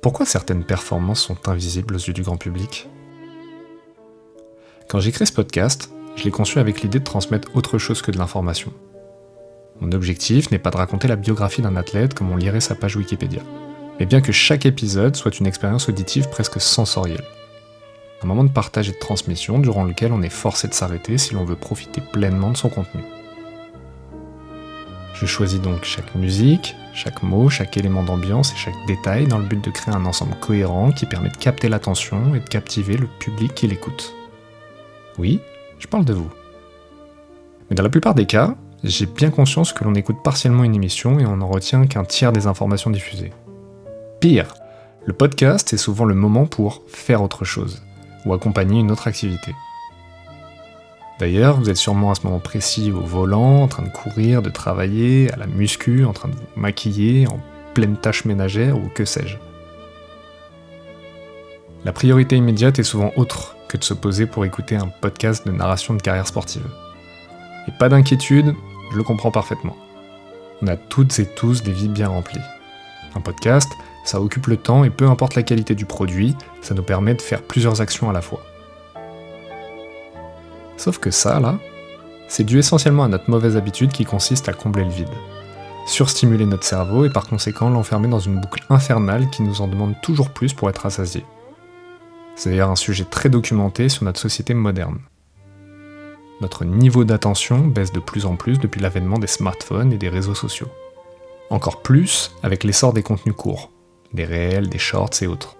Pourquoi certaines performances sont invisibles aux yeux du grand public ? Quand j'ai créé ce podcast, je l'ai conçu avec l'idée de transmettre autre chose que de l'information. Mon objectif n'est pas de raconter la biographie d'un athlète comme on lirait sa page Wikipédia, mais bien que chaque épisode soit une expérience auditive presque sensorielle. Un moment de partage et de transmission durant lequel on est forcé de s'arrêter si l'on veut profiter pleinement de son contenu. Je choisis donc chaque musique, chaque mot, chaque élément d'ambiance et chaque détail dans le but de créer un ensemble cohérent qui permet de capter l'attention et de captiver le public qui l'écoute. Oui, je parle de vous. Mais dans la plupart des cas, j'ai bien conscience que l'on écoute partiellement une émission et on n'en retient qu'un tiers des informations diffusées. Pire, le podcast est souvent le moment pour faire autre chose, ou accompagner une autre activité. D'ailleurs, vous êtes sûrement à ce moment précis au volant, en train de courir, de travailler, à la muscu, en train de vous maquiller, en pleine tâche ménagère ou que sais-je. La priorité immédiate est souvent autre que de se poser pour écouter un podcast de narration de carrière sportive. Et pas d'inquiétude, je le comprends parfaitement. On a toutes et tous des vies bien remplies. Un podcast, ça occupe le temps et peu importe la qualité du produit, ça nous permet de faire plusieurs actions à la fois. Sauf que ça, là, c'est dû essentiellement à notre mauvaise habitude qui consiste à combler le vide. Surstimuler notre cerveau et par conséquent l'enfermer dans une boucle infernale qui nous en demande toujours plus pour être rassasié. C'est d'ailleurs un sujet très documenté sur notre société moderne. Notre niveau d'attention baisse de plus en plus depuis l'avènement des smartphones et des réseaux sociaux. Encore plus avec l'essor des contenus courts, des réels, des shorts et autres.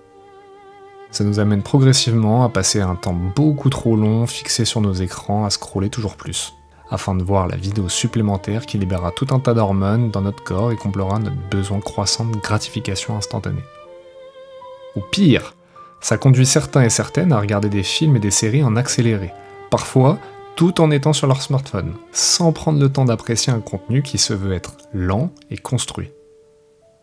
Ça nous amène progressivement à passer un temps beaucoup trop long fixé sur nos écrans à scroller toujours plus, afin de voir la vidéo supplémentaire qui libérera tout un tas d'hormones dans notre corps et comblera notre besoin croissant de gratification instantanée. Ou pire, ça conduit certains et certaines à regarder des films et des séries en accéléré, parfois tout en étant sur leur smartphone, sans prendre le temps d'apprécier un contenu qui se veut être lent et construit,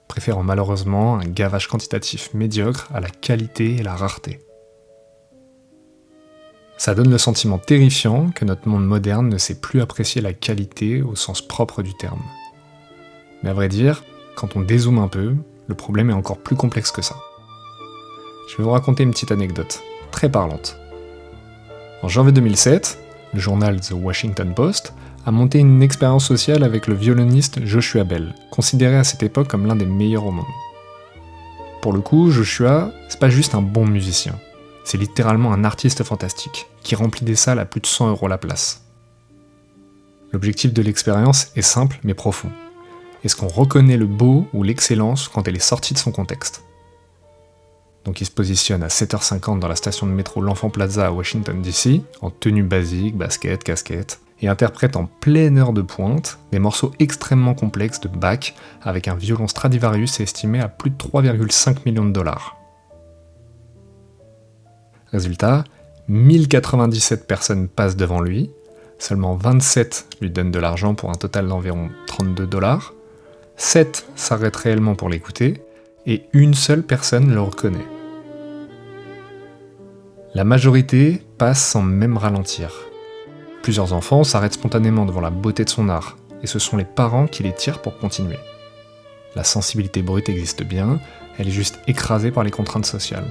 préférant malheureusement un gavage quantitatif médiocre à la qualité et la rareté. Ça donne le sentiment terrifiant que notre monde moderne ne sait plus apprécier la qualité au sens propre du terme. Mais à vrai dire, quand on dézoome un peu, le problème est encore plus complexe que ça. Je vais vous raconter une petite anecdote, très parlante. En janvier 2007, le journal The Washington Post a monté une expérience sociale avec le violoniste Joshua Bell, considéré à cette époque comme l'un des meilleurs au monde. Pour le coup, Joshua, c'est pas juste un bon musicien, c'est littéralement un artiste fantastique, qui remplit des salles à plus de 100 € la place. L'objectif de l'expérience est simple mais profond. Est-ce qu'on reconnaît le beau ou l'excellence quand elle est sortie de son contexte ? Donc il se positionne à 7h50 dans la station de métro L'Enfant Plaza à Washington DC, en tenue basique, basket, casquette, et interprète en pleine heure de pointe des morceaux extrêmement complexes de Bach avec un violon Stradivarius estimé à plus de 3,5 millions de dollars. Résultat, 1097 personnes passent devant lui, seulement 27 lui donnent de l'argent pour un total d'environ 32 $, 7 s'arrêtent réellement pour l'écouter, et une seule personne le reconnaît. La majorité passe sans même ralentir. Plusieurs enfants s'arrêtent spontanément devant la beauté de son art, et ce sont les parents qui les tirent pour continuer. La sensibilité brute existe bien, elle est juste écrasée par les contraintes sociales.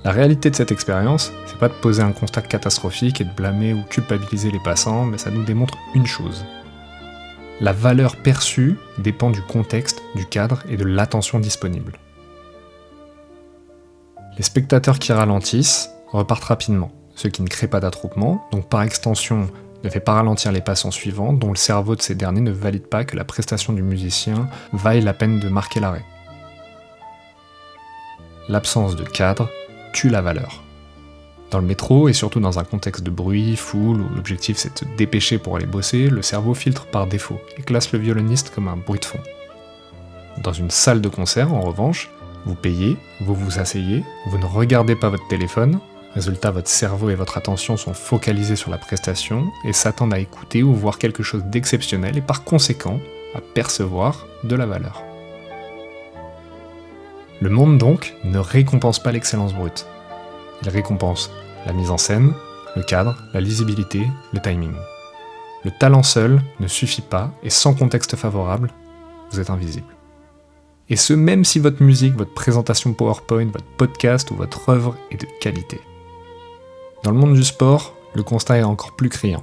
La réalité de cette expérience, c'est pas de poser un constat catastrophique et de blâmer ou culpabiliser les passants, mais ça nous démontre une chose. La valeur perçue dépend du contexte, du cadre et de l'attention disponible. Les spectateurs qui ralentissent repartent rapidement, ce qui ne crée pas d'attroupement, donc par extension ne fait pas ralentir les passants suivants dont le cerveau de ces derniers ne valide pas que la prestation du musicien vaille la peine de marquer l'arrêt. L'absence de cadre tue la valeur. Dans le métro, et surtout dans un contexte de bruit, foule, où l'objectif c'est de se dépêcher pour aller bosser, le cerveau filtre par défaut et classe le violoniste comme un bruit de fond. Dans une salle de concert, en revanche, vous payez, vous vous asseyez, vous ne regardez pas votre téléphone, résultat votre cerveau et votre attention sont focalisés sur la prestation et s'attendent à écouter ou voir quelque chose d'exceptionnel et par conséquent à percevoir de la valeur. Le monde donc ne récompense pas l'excellence brute. Il récompense la mise en scène, le cadre, la lisibilité, le timing. Le talent seul ne suffit pas et sans contexte favorable, vous êtes invisible. Et ce, même si votre musique, votre présentation PowerPoint, votre podcast ou votre œuvre est de qualité. Dans le monde du sport, le constat est encore plus criant.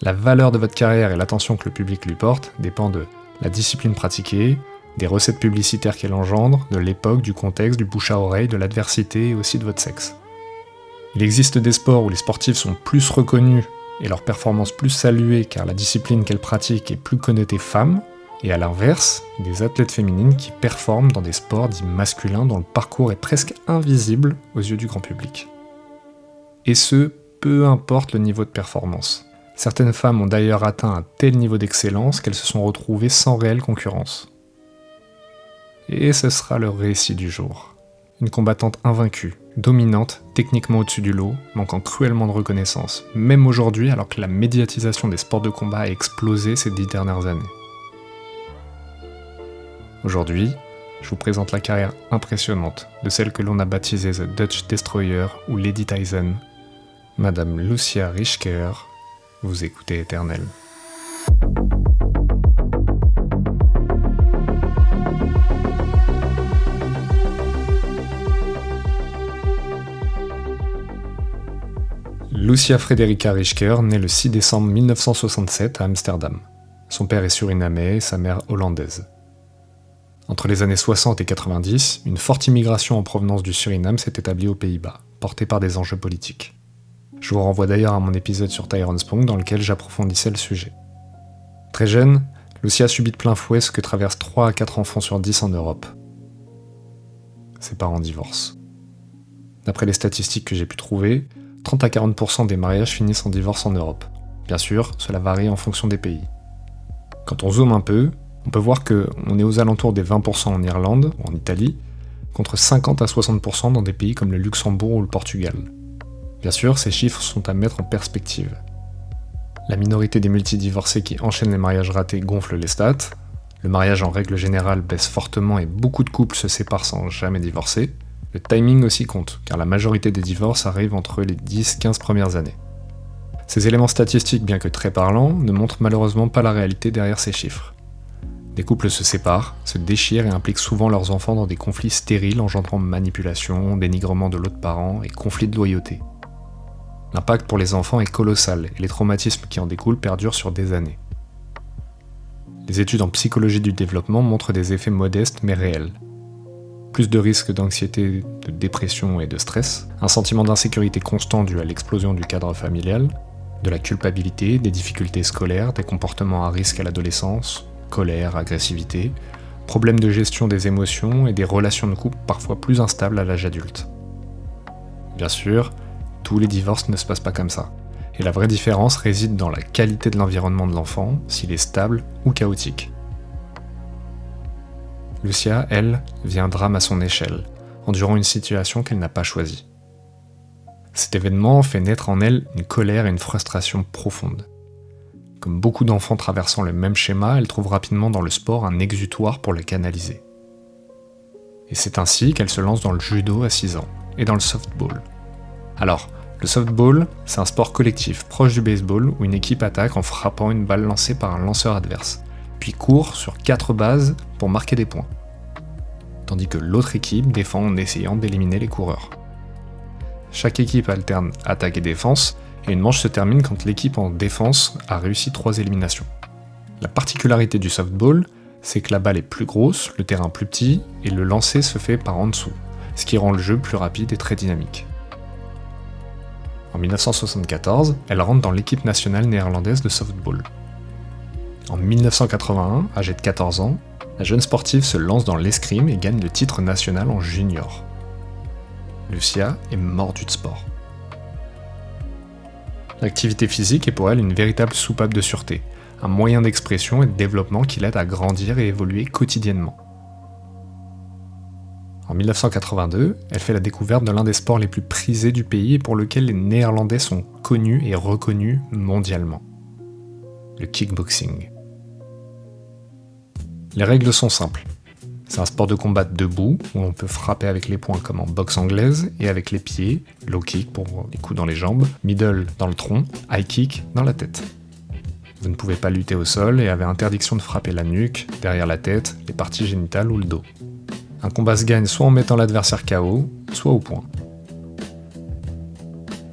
La valeur de votre carrière et l'attention que le public lui porte dépend de la discipline pratiquée, des recettes publicitaires qu'elle engendre, de l'époque, du contexte, du bouche à oreille, de l'adversité et aussi de votre sexe. Il existe des sports où les sportifs sont plus reconnus et leurs performances plus saluées car la discipline qu'elles pratiquent est plus connotée femme, et à l'inverse, des athlètes féminines qui performent dans des sports dits masculins dont le parcours est presque invisible aux yeux du grand public. Et ce, peu importe le niveau de performance. Certaines femmes ont d'ailleurs atteint un tel niveau d'excellence qu'elles se sont retrouvées sans réelle concurrence. Et ce sera le récit du jour. Une combattante invaincue, dominante, techniquement au-dessus du lot, manquant cruellement de reconnaissance, même aujourd'hui alors que la médiatisation des sports de combat a explosé ces 10 dernières années. Aujourd'hui, je vous présente la carrière impressionnante de celle que l'on a baptisée The Dutch Destroyer ou Lady Tyson, Madame Lucia Rijker. Vous écoutez Éternel. Lucia Frederica Rijker naît le 6 décembre 1967 à Amsterdam. Son père est surinamais et sa mère hollandaise. Entre les années 60 et 90, une forte immigration en provenance du Suriname s'est établie aux Pays-Bas, portée par des enjeux politiques. Je vous renvoie d'ailleurs à mon épisode sur Tyrone Spong dans lequel j'approfondissais le sujet. Très jeune, Lucia subit de plein fouet ce que traversent 3 à 4 enfants sur 10 en Europe. Ses parents divorcent. D'après les statistiques que j'ai pu trouver, 30 à 40% des mariages finissent en divorce en Europe. Bien sûr, cela varie en fonction des pays. Quand on zoome un peu, on peut voir qu'on est aux alentours des 20% en Irlande ou en Italie, contre 50 à 60% dans des pays comme le Luxembourg ou le Portugal. Bien sûr, ces chiffres sont à mettre en perspective. La minorité des multidivorcés qui enchaînent les mariages ratés gonfle les stats, le mariage en règle générale baisse fortement et beaucoup de couples se séparent sans jamais divorcer. Le timing aussi compte, car la majorité des divorces arrivent entre les 10-15 premières années. Ces éléments statistiques, bien que très parlants, ne montrent malheureusement pas la réalité derrière ces chiffres. Des couples se séparent, se déchirent et impliquent souvent leurs enfants dans des conflits stériles engendrant manipulation, dénigrement de l'autre parent et conflits de loyauté. L'impact pour les enfants est colossal et les traumatismes qui en découlent perdurent sur des années. Les études en psychologie du développement montrent des effets modestes mais réels. Plus de risques d'anxiété, de dépression et de stress, un sentiment d'insécurité constant dû à l'explosion du cadre familial, de la culpabilité, des difficultés scolaires, des comportements à risque à l'adolescence, colère, agressivité, problèmes de gestion des émotions et des relations de couple parfois plus instables à l'âge adulte. Bien sûr, tous les divorces ne se passent pas comme ça, et la vraie différence réside dans la qualité de l'environnement de l'enfant, s'il est stable ou chaotique. Lucia, elle, vit un drame à son échelle, endurant une situation qu'elle n'a pas choisie. Cet événement fait naître en elle une colère et une frustration profondes. Comme beaucoup d'enfants traversant le même schéma, elle trouve rapidement dans le sport un exutoire pour le canaliser. Et c'est ainsi qu'elle se lance dans le judo à 6 ans, et dans le softball. Alors, le softball, c'est un sport collectif proche du baseball où une équipe attaque en frappant une balle lancée par un lanceur adverse, puis court sur 4 bases pour marquer des points. Tandis que l'autre équipe défend en essayant d'éliminer les coureurs. Chaque équipe alterne attaque et défense, et une manche se termine quand l'équipe en défense a réussi 3 éliminations. La particularité du softball, c'est que la balle est plus grosse, le terrain plus petit, et le lancer se fait par en dessous, ce qui rend le jeu plus rapide et très dynamique. En 1974, elle rentre dans l'équipe nationale néerlandaise de softball. En 1981, âgée de 14 ans, la jeune sportive se lance dans l'escrime et gagne le titre national en junior. Lucia est mordue de sport. L'activité physique est pour elle une véritable soupape de sûreté, un moyen d'expression et de développement qui l'aide à grandir et évoluer quotidiennement. En 1982, elle fait la découverte de l'un des sports les plus prisés du pays et pour lequel les Néerlandais sont connus et reconnus mondialement. Le kickboxing. Les règles sont simples. C'est un sport de combat debout, où on peut frapper avec les poings comme en boxe anglaise, et avec les pieds, low kick pour les coups dans les jambes, middle dans le tronc, high kick dans la tête. Vous ne pouvez pas lutter au sol et avez interdiction de frapper la nuque, derrière la tête, les parties génitales ou le dos. Un combat se gagne soit en mettant l'adversaire KO, soit au point.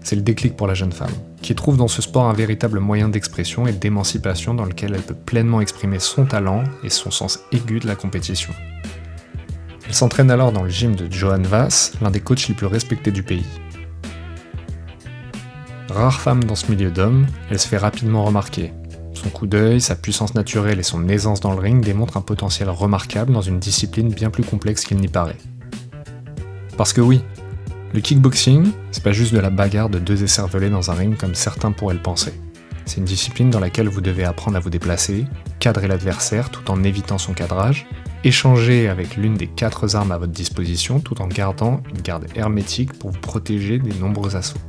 C'est le déclic pour la jeune femme, qui trouve dans ce sport un véritable moyen d'expression et d'émancipation dans lequel elle peut pleinement exprimer son talent et son sens aigu de la compétition. Elle s'entraîne alors dans le gym de Johan Vass, l'un des coachs les plus respectés du pays. Rare femme dans ce milieu d'hommes, elle se fait rapidement remarquer. Son coup d'œil, sa puissance naturelle et son aisance dans le ring démontrent un potentiel remarquable dans une discipline bien plus complexe qu'il n'y paraît. Parce que oui, le kickboxing, c'est pas juste de la bagarre de deux écervelés dans un ring comme certains pourraient le penser. C'est une discipline dans laquelle vous devez apprendre à vous déplacer, cadrer l'adversaire tout en évitant son cadrage, échanger avec l'une des 4 armes à votre disposition tout en gardant une garde hermétique pour vous protéger des nombreux assauts.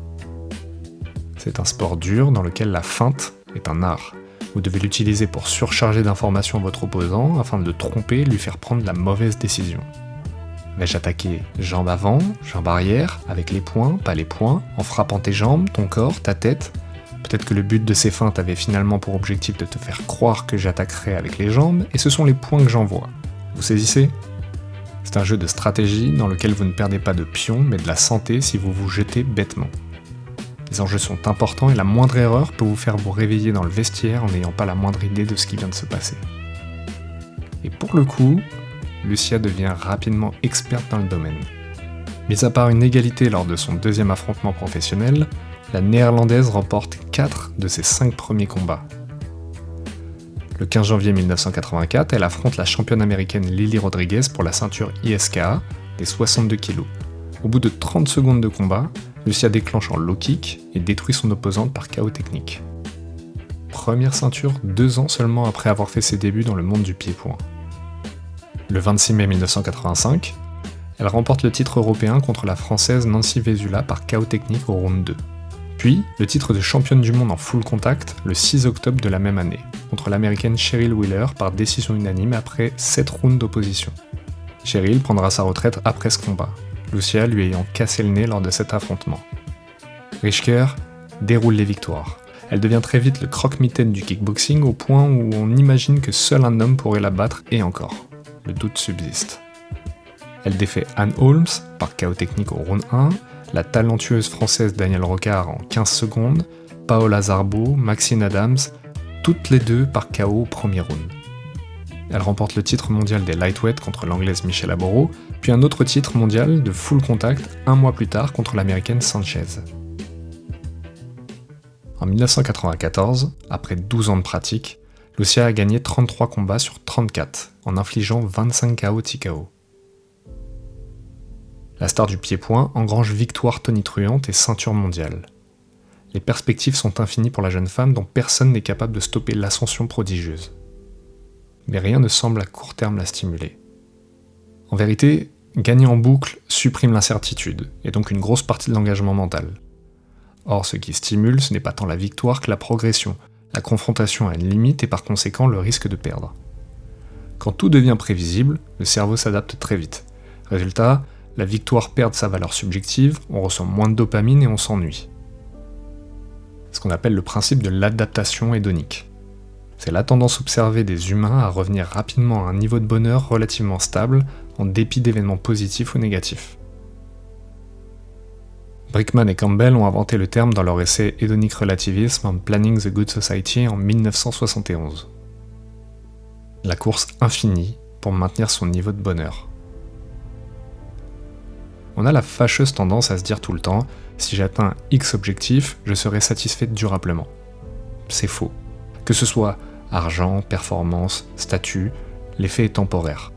C'est un sport dur dans lequel la feinte est un art. Vous devez l'utiliser pour surcharger d'informations votre opposant afin de le tromper et lui faire prendre la mauvaise décision. Vais-je attaquer jambe avant, jambe arrière, avec les poings, pas les poings, en frappant tes jambes, ton corps, ta tête? Peut-être que le but de ces feintes avait finalement pour objectif de te faire croire que j'attaquerais avec les jambes, et ce sont les poings que j'envoie. Vous saisissez? C'est un jeu de stratégie dans lequel vous ne perdez pas de pions, mais de la santé si vous vous jetez bêtement. Les enjeux sont importants et la moindre erreur peut vous faire vous réveiller dans le vestiaire en n'ayant pas la moindre idée de ce qui vient de se passer. Et pour le coup, Lucia devient rapidement experte dans le domaine. Mis à part une égalité lors de son 2e affrontement professionnel, la néerlandaise remporte 4 de ses 5 premiers combats. Le 15 janvier 1984, elle affronte la championne américaine Lily Rodriguez pour la ceinture ISKA des 62 kg. Au bout de 30 secondes de combat, Lucia déclenche en low kick et détruit son opposante par KO technique. Première ceinture 2 ans seulement après avoir fait ses débuts dans le monde du pied-point. Le 26 mai 1985, elle remporte le titre européen contre la française Nancy Vesula par KO technique au round 2. Puis, le titre de championne du monde en full contact le 6 octobre de la même année, contre l'américaine Cheryl Wheeler par décision unanime après 7 rounds d'opposition. Cheryl prendra sa retraite après ce combat, Lucia lui ayant cassé le nez lors de cet affrontement. Rischker déroule les victoires. Elle devient très vite le croque-mitaine du kickboxing au point où on imagine que seul un homme pourrait la battre et encore. Le doute subsiste. Elle défait Anne Holmes par KO technique au round 1, la talentueuse française Danielle Rocard en 15 secondes, Paola Zarbo, Maxine Adams, toutes les deux par KO au premier round. Elle remporte le titre mondial des lightweight contre l'anglaise Michelle Aboro, puis un autre titre mondial de full contact 1 mois plus tard contre l'américaine Sanchez. En 1994, après 12 ans de pratique, Lucia a gagné 33 combats sur 34, en infligeant 25 KO TKO. La star du pied-point engrange victoire tonitruante et ceinture mondiale. Les perspectives sont infinies pour la jeune femme dont personne n'est capable de stopper l'ascension prodigieuse. Mais rien ne semble à court terme la stimuler. En vérité, gagner en boucle supprime l'incertitude, et donc une grosse partie de l'engagement mental. Or, ce qui stimule, ce n'est pas tant la victoire que la progression, la confrontation à une limite et par conséquent le risque de perdre. Quand tout devient prévisible, le cerveau s'adapte très vite. Résultat, la victoire perd sa valeur subjective, on ressent moins de dopamine et on s'ennuie. Ce qu'on appelle le principe de l'adaptation hédonique. C'est la tendance observée des humains à revenir rapidement à un niveau de bonheur relativement stable, en dépit d'événements positifs ou négatifs. Brickman et Campbell ont inventé le terme dans leur essai Hedonic Relativism and Planning the Good Society en 1971. La course infinie pour maintenir son niveau de bonheur. On a la fâcheuse tendance à se dire tout le temps « si j'atteins X objectif, je serai satisfait durablement ». C'est faux. Que ce soit argent, performance, statut, l'effet est temporaire.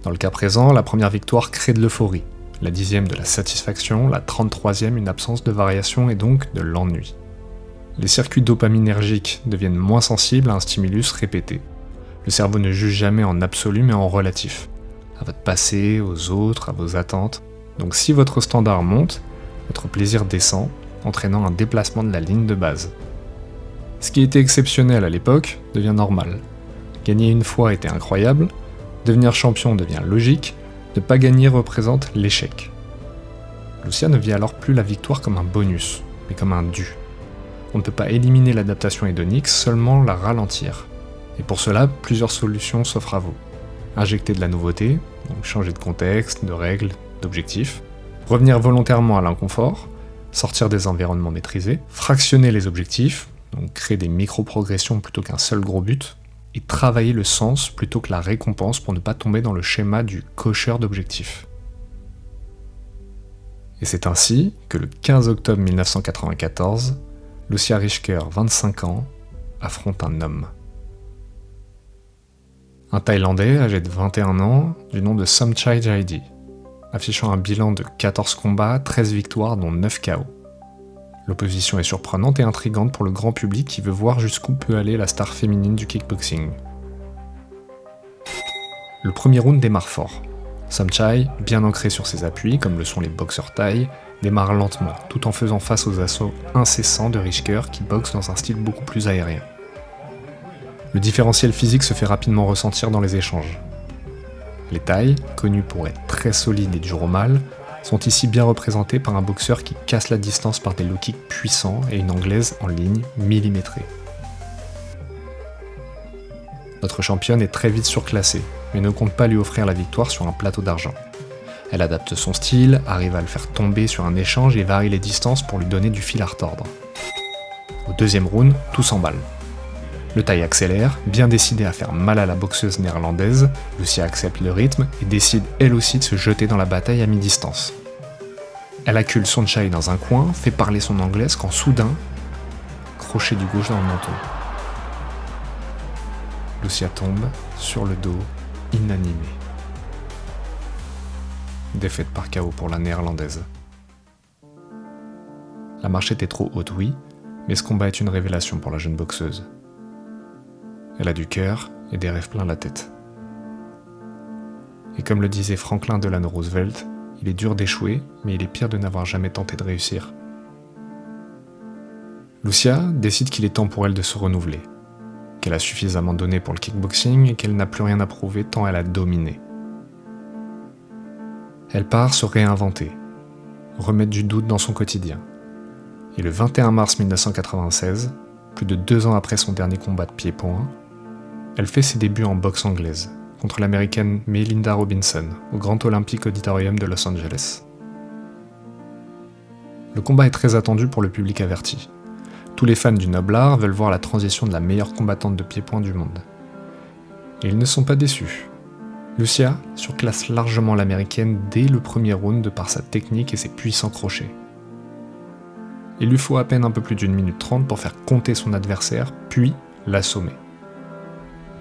Dans le cas présent, la première victoire crée de l'euphorie, la 10e de la satisfaction, la 33e une absence de variation et donc de l'ennui. Les circuits dopaminergiques deviennent moins sensibles à un stimulus répété. Le cerveau ne juge jamais en absolu mais en relatif, à votre passé, aux autres, à vos attentes. Donc si votre standard monte, votre plaisir descend, entraînant un déplacement de la ligne de base. Ce qui était exceptionnel à l'époque devient normal. Gagner une fois était incroyable, devenir champion devient logique, ne pas gagner représente l'échec. Lucia ne vit alors plus la victoire comme un bonus, mais comme un dû. On ne peut pas éliminer l'adaptation hédonique, seulement la ralentir. Et pour cela, plusieurs solutions s'offrent à vous. Injecter de la nouveauté, donc changer de contexte, de règles, d'objectifs. Revenir volontairement à l'inconfort, sortir des environnements maîtrisés. Fractionner les objectifs, donc créer des micro-progressions plutôt qu'un seul gros but. Et travailler le sens plutôt que la récompense pour ne pas tomber dans le schéma du cocheur d'objectifs. Et c'est ainsi que le 15 octobre 1994, Lucia Rischker, 25 ans, affronte un homme. Un Thaïlandais âgé de 21 ans, du nom de Somchai Jaidi, affichant un bilan de 14 combats, 13 victoires dont 9 KO. L'opposition est surprenante et intrigante pour le grand public qui veut voir jusqu'où peut aller la star féminine du kickboxing. Le premier round démarre fort. Somchai, bien ancré sur ses appuis, comme le sont les boxeurs thaï, démarre lentement, tout en faisant face aux assauts incessants de Rischker qui boxe dans un style beaucoup plus aérien. Le différentiel physique se fait rapidement ressentir dans les échanges. Les Thaïs, connus pour être très solides et durs au mal, sont ici bien représentés par un boxeur qui casse la distance par des low kicks puissants et une anglaise en ligne millimétrée. Notre championne est très vite surclassée, mais ne compte pas lui offrir la victoire sur un plateau d'argent. Elle adapte son style, arrive à le faire tomber sur un échange et varie les distances pour lui donner du fil à retordre. Au deuxième round, tout s'emballe. Le Thaï accélère, bien décidé à faire mal à la boxeuse néerlandaise. Lucia accepte le rythme et décide elle aussi de se jeter dans la bataille à mi-distance. Elle accule Somchai dans un coin, fait parler son anglaise quand soudain, crochet du gauche dans le menton. Lucia tombe, sur le dos, inanimée. Défaite par KO pour la néerlandaise. La marche était trop haute, oui, mais ce combat est une révélation pour la jeune boxeuse. Elle a du cœur et des rêves plein la tête. Et comme le disait Franklin Delano Roosevelt, il est dur d'échouer, mais il est pire de n'avoir jamais tenté de réussir. Lucia décide qu'il est temps pour elle de se renouveler, qu'elle a suffisamment donné pour le kickboxing et qu'elle n'a plus rien à prouver tant elle a dominé. Elle part se réinventer, remettre du doute dans son quotidien. Et le 21 mars 1996, plus de 2 ans après son dernier combat de pied-point, elle fait ses débuts en boxe anglaise, contre l'américaine Melinda Robinson, au Grand Olympic Auditorium de Los Angeles. Le combat est très attendu pour le public averti. Tous les fans du noble art veulent voir la transition de la meilleure combattante de pied-point du monde. Et ils ne sont pas déçus. Lucia surclasse largement l'américaine dès le premier round de par sa technique et ses puissants crochets. Il lui faut à peine un peu plus d'1 minute 30 pour faire compter son adversaire, puis l'assommer.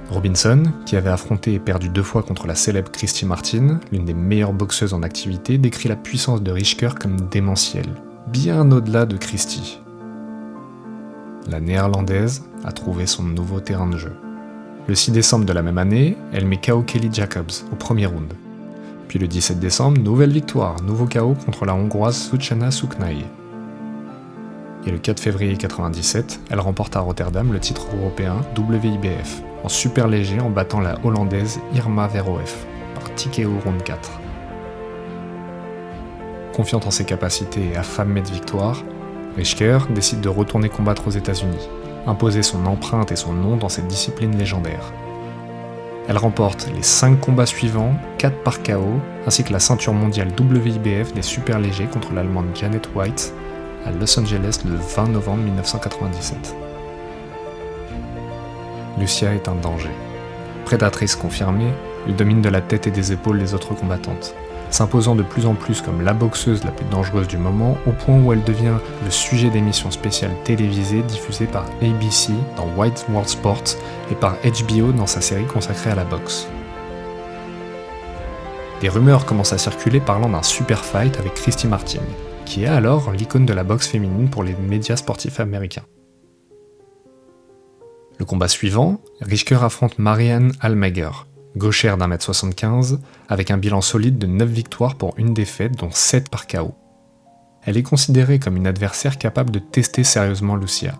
Robinson, qui avait affronté et perdu 2 fois contre la célèbre Christy Martin, l'une des meilleures boxeuses en activité, décrit la puissance de Rischker comme démentielle, bien au-delà de Christy. La néerlandaise a trouvé son nouveau terrain de jeu. Le 6 décembre de la même année, elle met KO Kelly Jacobs au premier round. Puis le 17 décembre, nouvelle victoire, nouveau KO contre la hongroise Suchana Suknai. Et le 4 février 1997, elle remporte à Rotterdam le titre européen WIBF, en super léger en battant la hollandaise Irma Verhoef, par TKO round 4. Confiante en ses capacités et affamée de victoire, Rischker décide de retourner combattre aux États-Unis, imposer son empreinte et son nom dans cette discipline légendaire. Elle remporte les 5 combats suivants, 4 par KO, ainsi que la ceinture mondiale WIBF des super légers contre l'Allemande Janet White à Los Angeles le 20 novembre 1997. Lucia est un danger. Prédatrice confirmée, elle domine de la tête et des épaules les autres combattantes, s'imposant de plus en plus comme la boxeuse la plus dangereuse du moment, au point où elle devient le sujet d'émissions spéciales télévisées diffusées par ABC dans White World Sport et par HBO dans sa série consacrée à la boxe. Des rumeurs commencent à circuler parlant d'un super fight avec Christy Martin, qui est alors l'icône de la boxe féminine pour les médias sportifs américains. Le combat suivant, Rischker affronte Marianne Almager, gauchère d'1m75, avec un bilan solide de 9 victoires pour 1 défaite, dont 7 par KO. Elle est considérée comme une adversaire capable de tester sérieusement Lucia.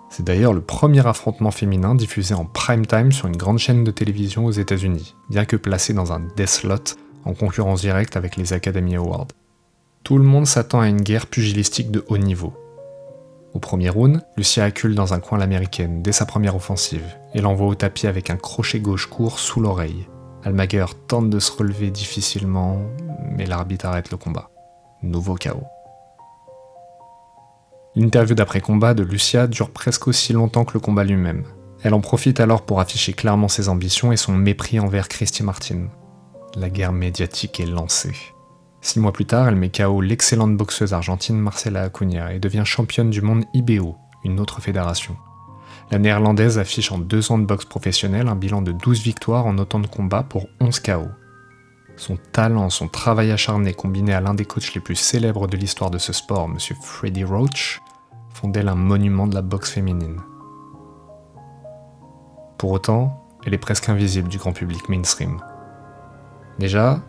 C'est d'ailleurs le premier affrontement féminin diffusé en prime time sur une grande chaîne de télévision aux États-Unis, bien que placé dans un death slot en concurrence directe avec les Academy Awards. Tout le monde s'attend à une guerre pugilistique de haut niveau. Au premier round, Lucia accule dans un coin l'américaine dès sa première offensive et l'envoie au tapis avec un crochet gauche court sous l'oreille. Almaguer tente de se relever difficilement, mais l'arbitre arrête le combat. Nouveau KO. L'interview d'après-combat de Lucia dure presque aussi longtemps que le combat lui-même. Elle en profite alors pour afficher clairement ses ambitions et son mépris envers Christy Martin. La guerre médiatique est lancée. 6 mois plus tard, elle met KO l'excellente boxeuse argentine Marcela Acuña et devient championne du monde IBO, une autre fédération. La néerlandaise affiche en 2 ans de boxe professionnelle un bilan de 12 victoires en autant de combats pour 11 KO. Son talent, son travail acharné combiné à l'un des coachs les plus célèbres de l'histoire de ce sport, M. Freddie Roach, font d'elle un monument de la boxe féminine. Pour autant, elle est presque invisible du grand public mainstream. Déjà,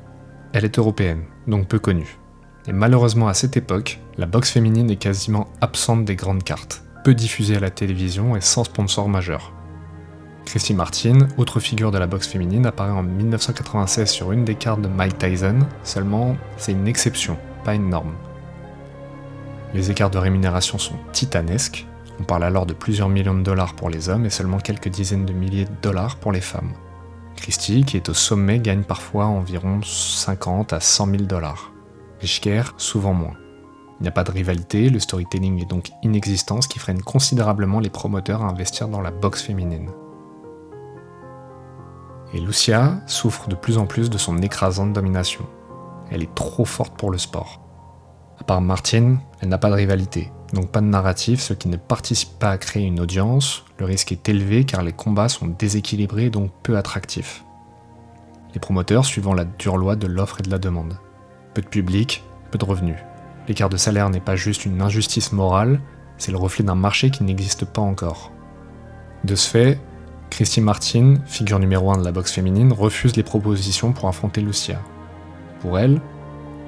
elle est européenne, donc peu connue. Et malheureusement à cette époque, la boxe féminine est quasiment absente des grandes cartes, peu diffusée à la télévision et sans sponsor majeur. Christy Martin, autre figure de la boxe féminine, apparaît en 1996 sur une des cartes de Mike Tyson, seulement c'est une exception, pas une norme. Les écarts de rémunération sont titanesques, on parle alors de plusieurs millions de dollars pour les hommes et seulement quelques dizaines de milliers de dollars pour les femmes. Christy, qui est au sommet, gagne parfois environ 50 à 100 000 dollars. Rischker, souvent moins. Il n'y a pas de rivalité, le storytelling est donc inexistant, ce qui freine considérablement les promoteurs à investir dans la boxe féminine. Et Lucia souffre de plus en plus de son écrasante domination. Elle est trop forte pour le sport. À part Martin, elle n'a pas de rivalité, donc pas de narratif, ce qui ne participe pas à créer une audience. Le risque est élevé car les combats sont déséquilibrés et donc peu attractifs. Les promoteurs suivant la dure loi de l'offre et de la demande. Peu de public, peu de revenus. L'écart de salaire n'est pas juste une injustice morale, c'est le reflet d'un marché qui n'existe pas encore. De ce fait, Christy Martin, figure numéro 1 de la boxe féminine, refuse les propositions pour affronter Lucia. Pour elle,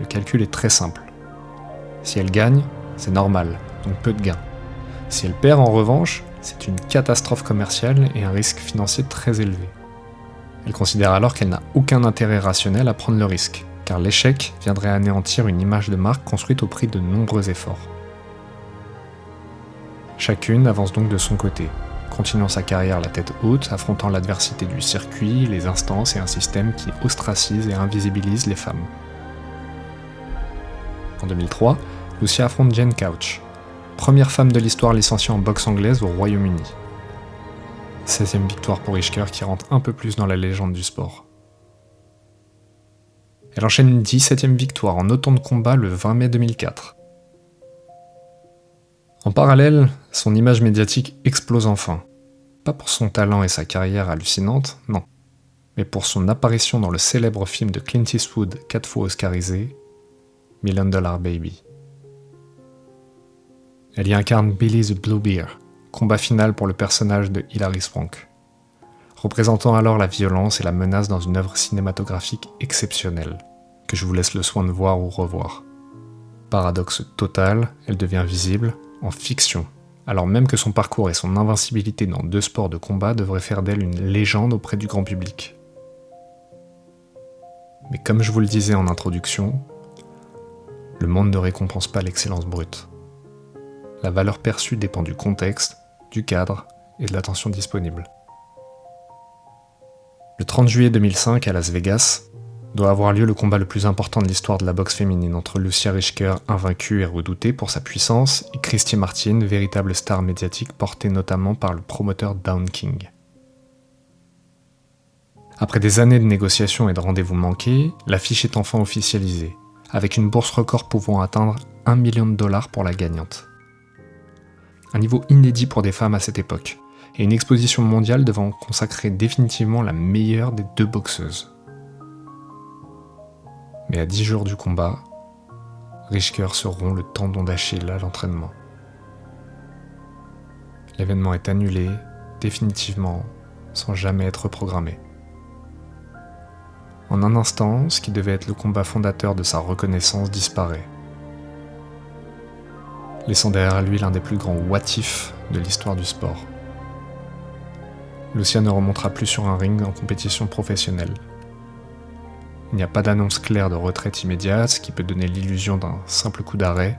le calcul est très simple. Si elle gagne, c'est normal, donc peu de gains. Si elle perd en revanche, c'est une catastrophe commerciale et un risque financier très élevé. Elle considère alors qu'elle n'a aucun intérêt rationnel à prendre le risque, car l'échec viendrait anéantir une image de marque construite au prix de nombreux efforts. Chacune avance donc de son côté, continuant sa carrière la tête haute, affrontant l'adversité du circuit, les instances et un système qui ostracise et invisibilise les femmes. En 2003, Lucia affronte Jane Couch, première femme de l'histoire licenciée en boxe anglaise au Royaume-Uni. 16e victoire pour Rischker qui rentre un peu plus dans la légende du sport. Elle enchaîne une 17e victoire en autant de combats le 20 mai 2004. En parallèle, son image médiatique explose enfin. Pas pour son talent et sa carrière hallucinante, non, mais pour son apparition dans le célèbre film de Clint Eastwood 4 fois oscarisé, $1 Million Baby. Elle y incarne Billy the Bluebeard, combat final pour le personnage de Hilary Swank, représentant alors la violence et la menace dans une œuvre cinématographique exceptionnelle, que je vous laisse le soin de voir ou revoir. Paradoxe total, elle devient visible en fiction, alors même que son parcours et son invincibilité dans 2 sports de combat devraient faire d'elle une légende auprès du grand public. Mais comme je vous le disais en introduction, le monde ne récompense pas l'excellence brute. La valeur perçue dépend du contexte, du cadre et de l'attention disponible. Le 30 juillet 2005 à Las Vegas, doit avoir lieu le combat le plus important de l'histoire de la boxe féminine entre Lucia Rischker, invaincue et redoutée pour sa puissance, et Christy Martin, véritable star médiatique portée notamment par le promoteur Don King. Après des années de négociations et de rendez-vous manqués, l'affiche est enfin officialisée, avec une bourse record pouvant atteindre $1 million pour la gagnante. Un niveau inédit pour des femmes à cette époque, et une exposition mondiale devant consacrer définitivement la meilleure des 2 boxeuses. Mais à 10 jours du combat, Rischker se rompt le tendon d'Achille à l'entraînement. L'événement est annulé, définitivement, sans jamais être programmé. En un instant, ce qui devait être le combat fondateur de sa reconnaissance disparaît, laissant derrière lui l'un des plus grands what-if de l'histoire du sport. Lucia ne remontera plus sur un ring en compétition professionnelle. Il n'y a pas d'annonce claire de retraite immédiate, ce qui peut donner l'illusion d'un simple coup d'arrêt,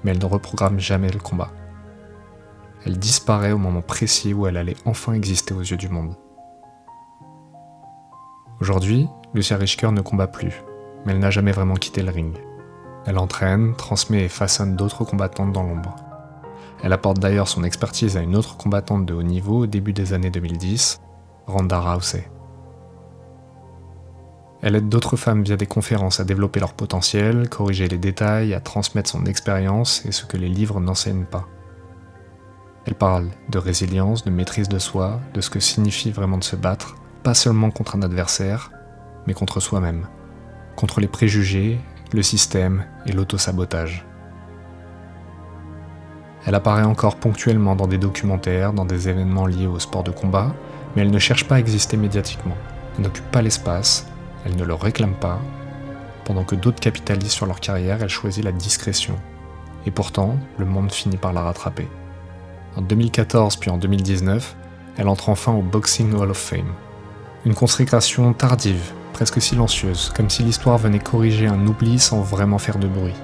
mais elle ne reprogramme jamais le combat. Elle disparaît au moment précis où elle allait enfin exister aux yeux du monde. Aujourd'hui, Lucia Richker ne combat plus, mais elle n'a jamais vraiment quitté le ring. Elle entraîne, transmet et façonne d'autres combattantes dans l'ombre. Elle apporte d'ailleurs son expertise à une autre combattante de haut niveau au début des années 2010, Ronda Rousey. Elle aide d'autres femmes via des conférences à développer leur potentiel, corriger les détails, à transmettre son expérience et ce que les livres n'enseignent pas. Elle parle de résilience, de maîtrise de soi, de ce que signifie vraiment de se battre, pas seulement contre un adversaire, mais contre soi-même, contre les préjugés, le système et l'auto-sabotage. Elle apparaît encore ponctuellement dans des documentaires, dans des événements liés au sport de combat, mais elle ne cherche pas à exister médiatiquement. Elle n'occupe pas l'espace, elle ne le réclame pas. Pendant que d'autres capitalisent sur leur carrière, elle choisit la discrétion. Et pourtant, le monde finit par la rattraper. En 2014 puis en 2019, elle entre enfin au Boxing Hall of Fame. Une consécration tardive, presque silencieuse, comme si l'histoire venait corriger un oubli sans vraiment faire de bruit.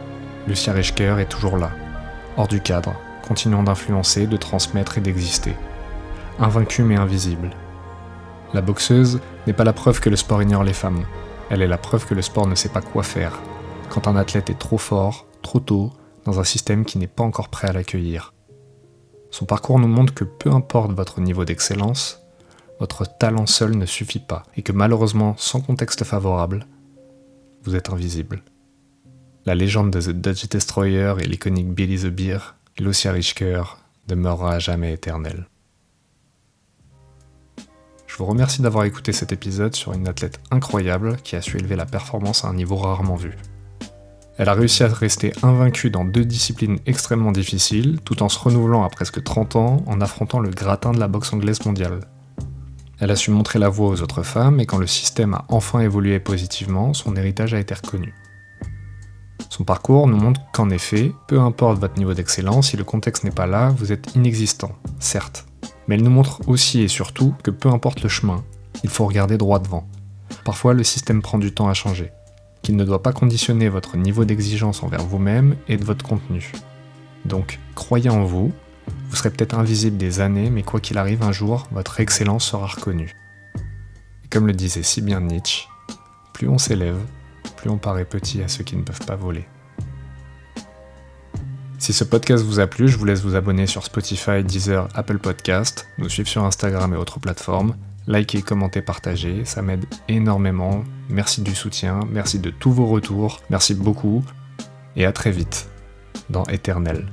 Lucia Richker est toujours là, hors du cadre, continuant d'influencer, de transmettre et d'exister. Invaincue mais invisible. La boxeuse n'est pas la preuve que le sport ignore les femmes. Elle est la preuve que le sport ne sait pas quoi faire, quand un athlète est trop fort, trop tôt, dans un système qui n'est pas encore prêt à l'accueillir. Son parcours nous montre que peu importe votre niveau d'excellence, votre talent seul ne suffit pas, et que malheureusement, sans contexte favorable, vous êtes invisible. La légende de The Dutch Destroyer et l'iconique Billy the Beer, Lucia Richker, demeurera à jamais éternelle. Je vous remercie d'avoir écouté cet épisode sur une athlète incroyable qui a su élever la performance à un niveau rarement vu. Elle a réussi à rester invaincue dans 2 disciplines extrêmement difficiles, tout en se renouvelant à presque 30 ans en affrontant le gratin de la boxe anglaise mondiale. Elle a su montrer la voie aux autres femmes et quand le système a enfin évolué positivement, son héritage a été reconnu. Son parcours nous montre qu'en effet, peu importe votre niveau d'excellence, si le contexte n'est pas là, vous êtes inexistant, certes. Mais elle nous montre aussi et surtout que peu importe le chemin, il faut regarder droit devant. Parfois, le système prend du temps à changer, qu'il ne doit pas conditionner votre niveau d'exigence envers vous-même et de votre contenu. Donc, croyez en vous, vous serez peut-être invisible des années, mais quoi qu'il arrive un jour, votre excellence sera reconnue. Et comme le disait si bien Nietzsche, plus on s'élève, plus on paraît petit à ceux qui ne peuvent pas voler. Si ce podcast vous a plu, je vous laisse vous abonner sur Spotify, Deezer, Apple Podcast, nous suivre sur Instagram et autres plateformes, liker, commenter, partager, ça m'aide énormément. Merci du soutien, merci de tous vos retours, merci beaucoup, et à très vite dans Éternel.